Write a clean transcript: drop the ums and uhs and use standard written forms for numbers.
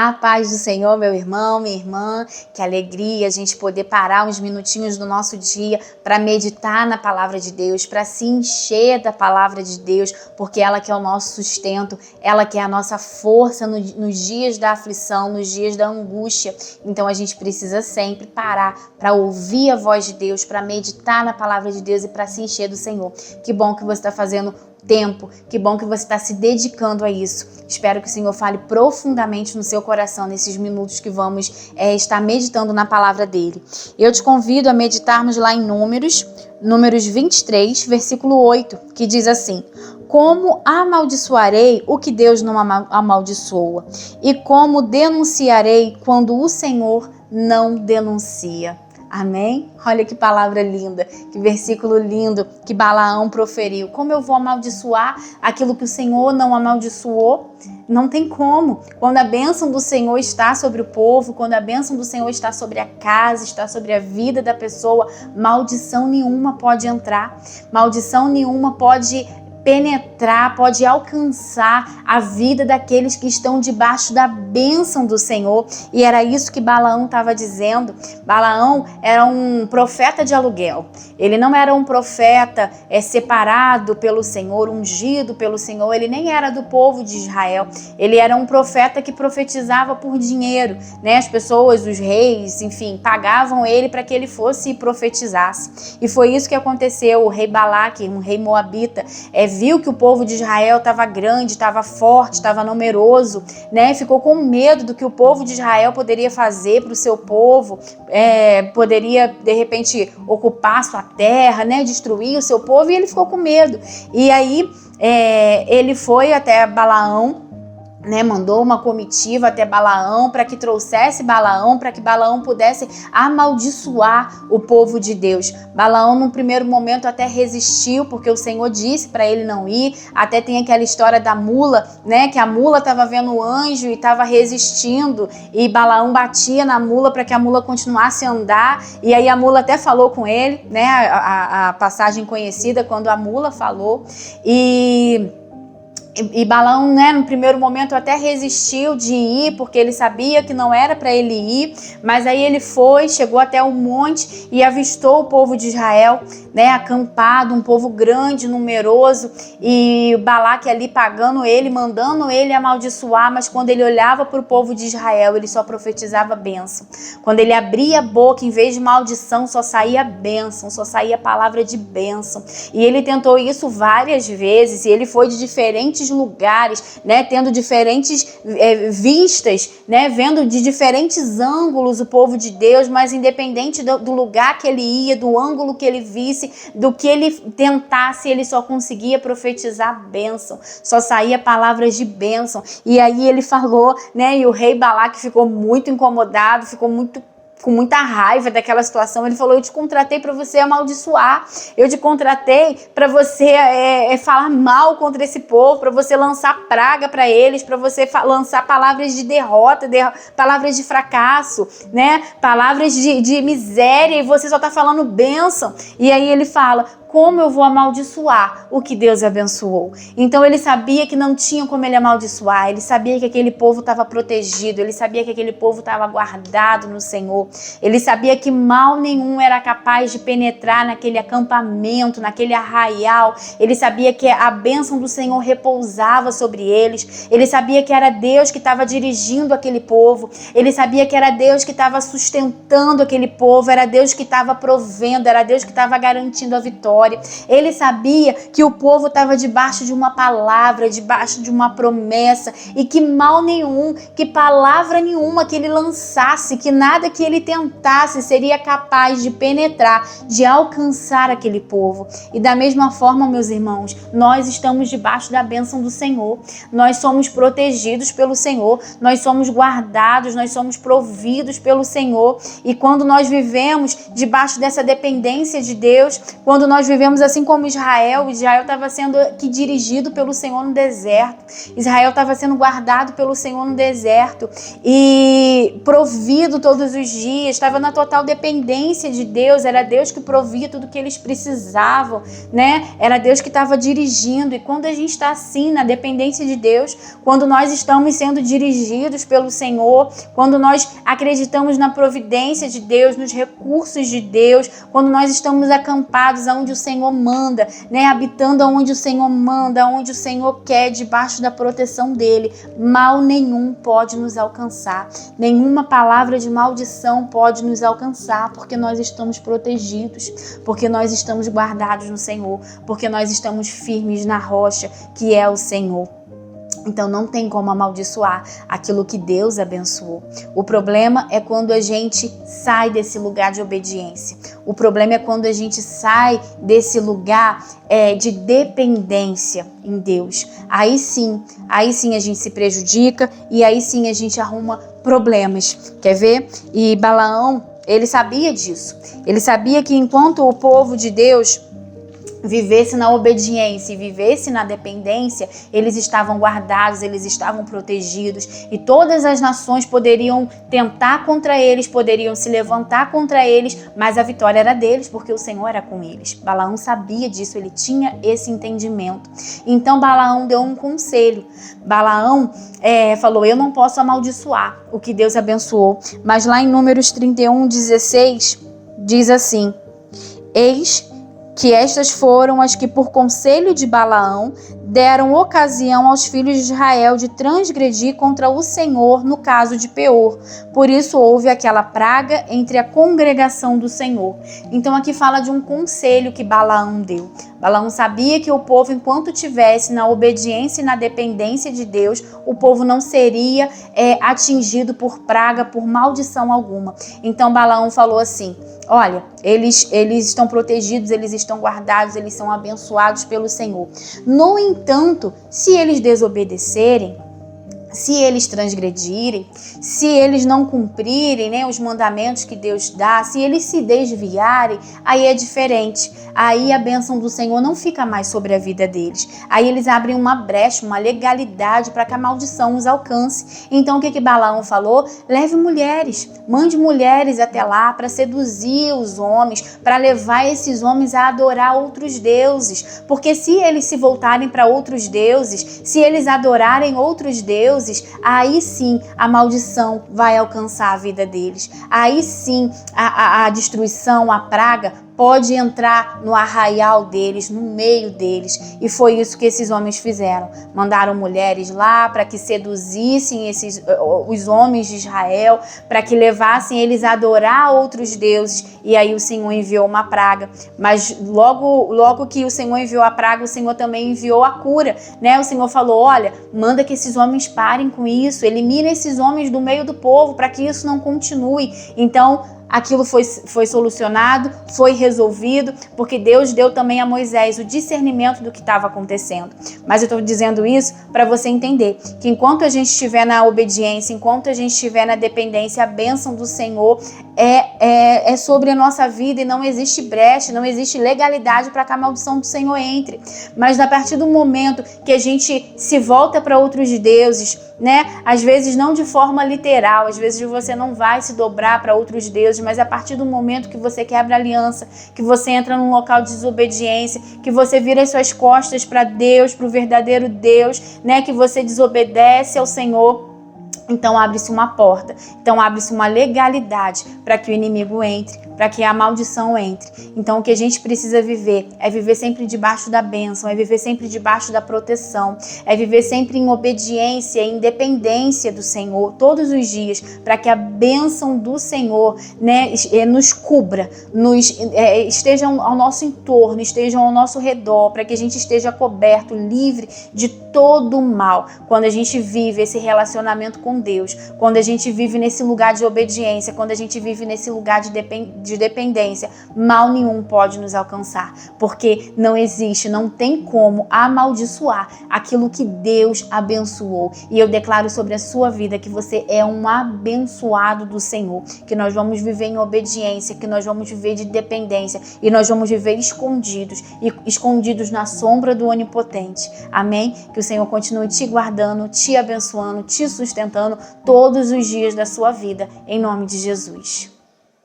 A paz do Senhor, meu irmão, minha irmã, que alegria a gente poder parar uns minutinhos do nosso dia para meditar na palavra de Deus, para se encher da palavra de Deus, porque ela que é o nosso sustento, ela que é a nossa força nos dias da aflição, nos dias da angústia. Então a gente precisa sempre parar para ouvir a voz de Deus, para meditar na palavra de Deus e para se encher do Senhor. Que bom que você está fazendo tempo, que bom que você está se dedicando a isso. Espero que o Senhor fale profundamente no seu coração nesses minutos que vamos estar meditando na palavra dele. Eu te convido a meditarmos lá em Números 23, versículo 8, que diz assim: como amaldiçoarei o que Deus não amaldiçoa? E como denunciarei quando o Senhor não denuncia? Amém? Olha que palavra linda, que versículo lindo que Balaão proferiu. Como eu vou amaldiçoar aquilo que o Senhor não amaldiçoou? Não tem como. Quando a bênção do Senhor está sobre o povo, quando a bênção do Senhor está sobre a casa, está sobre a vida da pessoa, maldição nenhuma pode entrar, maldição nenhuma pode penetrar, pode alcançar a vida daqueles que estão debaixo da bênção do Senhor. E era isso que Balaão estava dizendo. Balaão era um profeta de aluguel. Ele não era um profeta separado pelo Senhor, ungido pelo Senhor. Ele nem era do povo de Israel. Ele era um profeta que profetizava por dinheiro, né? As pessoas, os reis, enfim, pagavam ele para que ele fosse e profetizasse. E foi isso que aconteceu. O rei Balaque, um rei moabita, viu que o povo de Israel estava grande, estava forte, estava numeroso, né? Ficou com medo do que o povo de Israel poderia fazer para o seu povo, poderia de repente ocupar sua terra, né? Destruir o seu povo, e ele ficou com medo. E aí ele foi até Balaão, né, mandou uma comitiva até Balaão para que trouxesse Balaão, para que Balaão pudesse amaldiçoar o povo de Deus. Balaão, num primeiro momento, até resistiu, porque o Senhor disse para ele não ir. Até tem aquela história da mula, né, que a mula estava vendo o anjo e estava resistindo, e Balaão batia na mula para que a mula continuasse a andar, e aí a mula até falou com ele, né, a passagem conhecida, quando a mula falou, E Balaão, né, no primeiro momento até resistiu de ir, porque ele sabia que não era para ele ir, mas aí ele foi, chegou até o monte e avistou o povo de Israel, né, acampado, um povo grande, numeroso, e Balaque ali pagando ele, mandando ele amaldiçoar, mas quando ele olhava para o povo de Israel, ele só profetizava bênção. Quando ele abria a boca, em vez de maldição, só saía bênção, só saía palavra de bênção. E ele tentou isso várias vezes, e ele foi de diferentes lugares, né, tendo diferentes vistas, né, vendo de diferentes ângulos o povo de Deus, mas independente do lugar que ele ia, do ângulo que ele visse, do que ele tentasse, ele só conseguia profetizar bênção, só saía palavras de bênção. E aí ele falou, né, e o rei Balaque ficou muito incomodado, ficou com muita raiva daquela situação. Ele falou: eu te contratei para você amaldiçoar, eu te contratei para você falar mal contra esse povo, para você lançar praga para eles, para você lançar palavras de derrota, palavras de fracasso, né? Palavras de miséria, e você só está falando bênção. E aí ele fala: como eu vou amaldiçoar o que Deus abençoou? Então ele sabia que não tinha como ele amaldiçoar, ele sabia que aquele povo estava protegido, ele sabia que aquele povo estava guardado no Senhor, ele sabia que mal nenhum era capaz de penetrar naquele acampamento, naquele arraial, ele sabia que a bênção do Senhor repousava sobre eles, ele sabia que era Deus que estava dirigindo aquele povo, ele sabia que era Deus que estava sustentando aquele povo, era Deus que estava provendo, era Deus que estava garantindo a vitória. Ele sabia que o povo estava debaixo de uma palavra, debaixo de uma promessa, e que mal nenhum, que palavra nenhuma que ele lançasse, que nada que ele tentasse seria capaz de penetrar, de alcançar aquele povo. E da mesma forma, meus irmãos, nós estamos debaixo da bênção do Senhor, nós somos protegidos pelo Senhor, nós somos guardados, nós somos providos pelo Senhor. E quando nós vivemos debaixo dessa dependência de Deus, quando nós vivemos assim como Israel. Israel estava sendo dirigido pelo Senhor no deserto. Israel estava sendo guardado pelo Senhor no deserto e provido todos os dias, estava na total dependência de Deus. Era Deus que provia tudo que eles precisavam, né? Era Deus que estava dirigindo. E quando a gente está assim, na dependência de Deus, quando nós estamos sendo dirigidos pelo Senhor, quando nós acreditamos na providência de Deus, nos recursos de Deus, quando nós estamos acampados aonde o Senhor manda, né? Habitando aonde o Senhor manda, aonde o Senhor quer, debaixo da proteção dele, mal nenhum pode nos alcançar. Nenhuma palavra de maldição pode nos alcançar, porque nós estamos protegidos, porque nós estamos guardados no Senhor, porque nós estamos firmes na rocha, que é o Senhor. Então não tem como amaldiçoar aquilo que Deus abençoou. O problema é quando a gente sai desse lugar de obediência. O problema é quando a gente sai desse lugar de dependência em Deus. Aí sim a gente se prejudica e aí sim a gente arruma problemas. Quer ver? E Balaão, ele sabia disso. Ele sabia que enquanto o povo de Deus vivesse na obediência e vivesse na dependência, eles estavam guardados, eles estavam protegidos, e todas as nações poderiam tentar contra eles, poderiam se levantar contra eles, mas a vitória era deles, porque o Senhor era com eles. Balaão sabia disso, ele tinha esse entendimento. Então Balaão deu um conselho. Balaão falou: eu não posso amaldiçoar o que Deus abençoou, mas lá em Números 31:16 diz assim: eis que estas foram as que, por conselho de Balaão, deram ocasião aos filhos de Israel de transgredir contra o Senhor no caso de Peor. Por isso houve aquela praga entre a congregação do Senhor. Então aqui fala de um conselho que Balaão deu. Balaão sabia que o povo, enquanto tivesse na obediência e na dependência de Deus, o povo não seria atingido por praga, por maldição alguma. Então Balaão falou assim: olha, eles estão protegidos, eles estão guardados, eles são abençoados pelo Senhor. No entanto, se eles desobedecerem, se eles transgredirem, se eles não cumprirem, né, os mandamentos que Deus dá, se eles se desviarem, aí é diferente. Aí a bênção do Senhor não fica mais sobre a vida deles. Aí eles abrem uma brecha, uma legalidade para que a maldição os alcance. Então o que Balaão falou? Leve mulheres, mande mulheres até lá para seduzir os homens, para levar esses homens a adorar outros deuses. Porque se eles se voltarem para outros deuses, se eles adorarem outros deuses, aí sim a maldição vai alcançar a vida deles. Aí sim a destruição, a praga pode entrar no arraial deles, no meio deles. E foi isso que esses homens fizeram. Mandaram mulheres lá para que seduzissem os homens de Israel, para que levassem eles a adorar outros deuses. E aí o Senhor enviou uma praga. Mas logo que o Senhor enviou a praga, o Senhor também enviou a cura, né? O Senhor falou: olha, manda que esses homens parem com isso, elimina esses homens do meio do povo para que isso não continue. Então aquilo foi solucionado, foi resolvido, porque Deus deu também a Moisés o discernimento do que estava acontecendo. Mas eu estou dizendo isso para você entender que enquanto a gente estiver na obediência, enquanto a gente estiver na dependência, a bênção do Senhor é sobre a nossa vida, e não existe brecha, não existe legalidade para que a maldição do Senhor entre. Mas a partir do momento que a gente se volta para outros deuses, né? Às vezes não de forma literal, às vezes você não vai se dobrar para outros deuses, mas a partir do momento que você quebra a aliança, que você entra num local de desobediência, que você vira as suas costas para Deus, para o verdadeiro Deus, né? Que você desobedece ao Senhor, então abre-se uma porta, então abre-se uma legalidade para que o inimigo entre, para que a maldição entre. Então o que a gente precisa viver é viver sempre debaixo da bênção, é viver sempre debaixo da proteção, é viver sempre em obediência, em dependência do Senhor todos os dias, para que a bênção do Senhor, né, nos cubra, estejam ao nosso entorno, estejam ao nosso redor, para que a gente esteja coberto, livre de todo o mal, quando a gente vive esse relacionamento com com Deus, quando a gente vive nesse lugar de obediência, quando a gente vive nesse lugar de dependência, mal nenhum pode nos alcançar, porque não existe, não tem como amaldiçoar aquilo que Deus abençoou. E eu declaro sobre a sua vida que você é um abençoado do Senhor, que nós vamos viver em obediência, que nós vamos viver de dependência e nós vamos viver escondidos na sombra do Onipotente. Amém? Que o Senhor continue te guardando, te abençoando, te sustentando todos os dias da sua vida, em nome de Jesus.